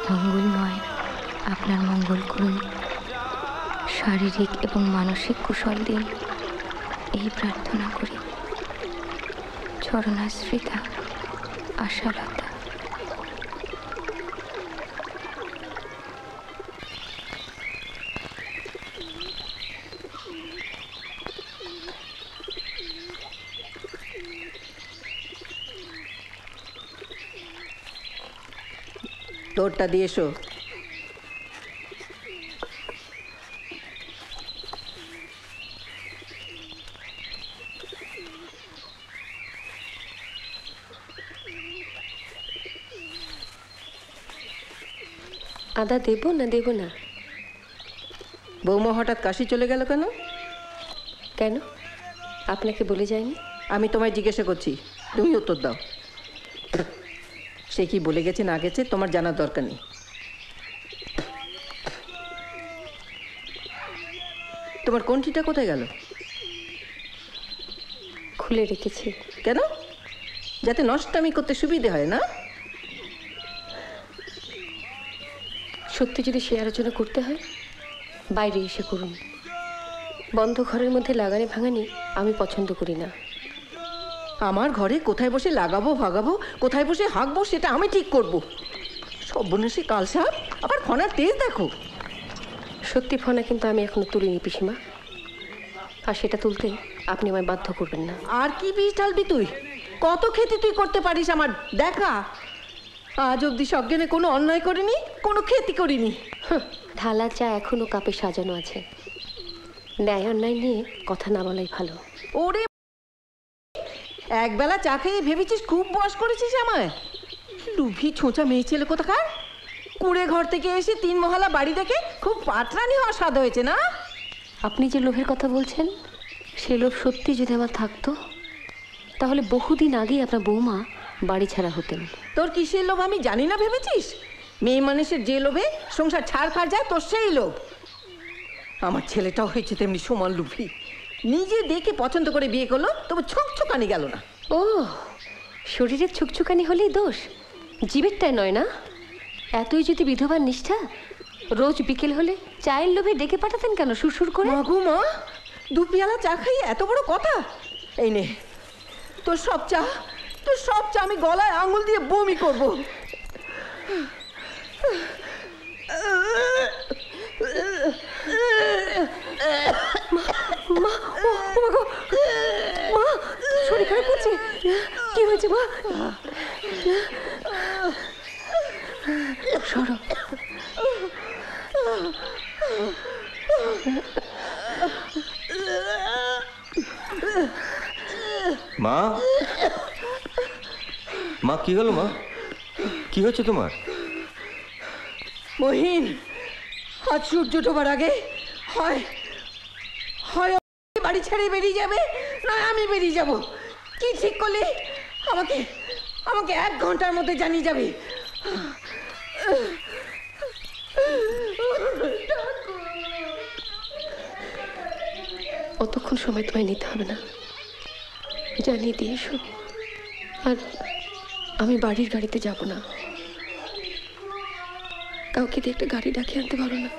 মঙ্গলময় আপনার মঙ্গল করুন, শারীরিক এবং মানসিক কুশল দিন, এই প্রার্থনা করি। চরণাশ্রিতা আশালতা। তোরটা দিয়ে এসো। আদা দেব না দেব না? বৌমা হঠাৎ কাশি চলে গেল কেন? কেন, আপনাকে বলে যায়নি? আমি তোমায় জিজ্ঞাসা করছি, তুমি উত্তর দাও। সে কি বলে গেছে না গেছে তোমার জানার দরকার নেই। তোমার কণ্ঠিটা কোথায় গেল? খুলে রেখেছি। কেন? যাতে নষ্টামি করতে সুবিধে হয় না? সত্যি যদি সে আলোচনা করতে হয় বাইরে এসে করুন। বন্ধ ঘরের মধ্যে লাগানি ভাঙানি আমি পছন্দ করি না। আমার ঘরে কোথায় বসে লাগাবো ভাগাবো, কোথায় বসে হাঁকবো সেটা আমি ঠিক করব। সর্বনাশী কালসাপ, আবার ফনার তেজ দেখো। সত্যি ফনা কিন্তু আমি এখনো তুলিনি পিসিমা, আর সেটা তুলতে আপনি আমায় বাধ্য করবেন না। আর কি বীজ ঢালবি তুই? কত খেতে তুই করতে পারিস আমার দেখা। আজ অবধি সজ্ঞানে কোনো অন্যায় করিনি, কোনো ক্ষতি করিনি। ঢালা চা এখনো কাপে সাজানো আছে। ন্যায় অন্যায় নিয়ে কথা না বলাই ভালো। ওরে, একবেলা চা খেয়ে ভেবেছিস খুব বয়স করেছিস আমায়? লুভি ছোঁচা মেয়ে ছেলে কোথাকার। কুড়ে ঘর থেকে এসে 3 মহলা বাড়ি দেখে খুব পাটরানি হওয়ার স্বাদ হয়েছে না? আপনি যে লোভের কথা বলছেন সে লোভ সত্যি যদি আমার থাকতো তাহলে বহুদিন আগেই আপনার বৌমা বাড়ি ছাড়া হতেন। তোর কিসের লোভ আমি জানি না ভেবেছিস? মেয়ে মানুষের যে লোভে সংসার ছাড় খাড় যায় তোর সেই লোভ। আমার ছেলেটাও হয়েছে তেমনি সমান লুভি। নিজে দেখে পছন্দ করে বিয়ে করলো, তবু ছুকছুকানি গেল না। ও, শরীরের ছুকছুকানি হলেই দোষ, জীবেরটাই নয় না? এতই যদি বিধবার নিষ্ঠা, রোজ বিকেল হলে চায়ের লোভে ডেকে পাঠাতেন কেন সুরসুর করে? মাগু মা, 2 পেয়ালা চা খাইয়ে এত বড় কথা? এই নে তোর সব চা, তোর সব চা আমি গলায় আঙুল দিয়ে বমি করব। মা, ও মা গো, মা শরীর খারাপ করছে। কি হয়েছে মা? সরো। মা, মা কি হলো মা? কি হচ্ছে তোমার? মহিন, আজ সূর্য ডোবার আগে হয় হয় বাড়ি ছেড়ে বেরিয়ে যাবে, নয় আমি বেরিয়ে যাব। কি ঠিক করলি? আমাকে আমাকে 1 ঘন্টার মধ্যে জানিয়ে যাবে। অতক্ষণ সময় তোমায় নিতে হবে না, জানিয়ে দিয়ে এসো। আর আমি বাড়ির গাড়িতে যাব না, কাউকে দিয়ে একটা গাড়ি ডাকিয়ে আনতে পারো না?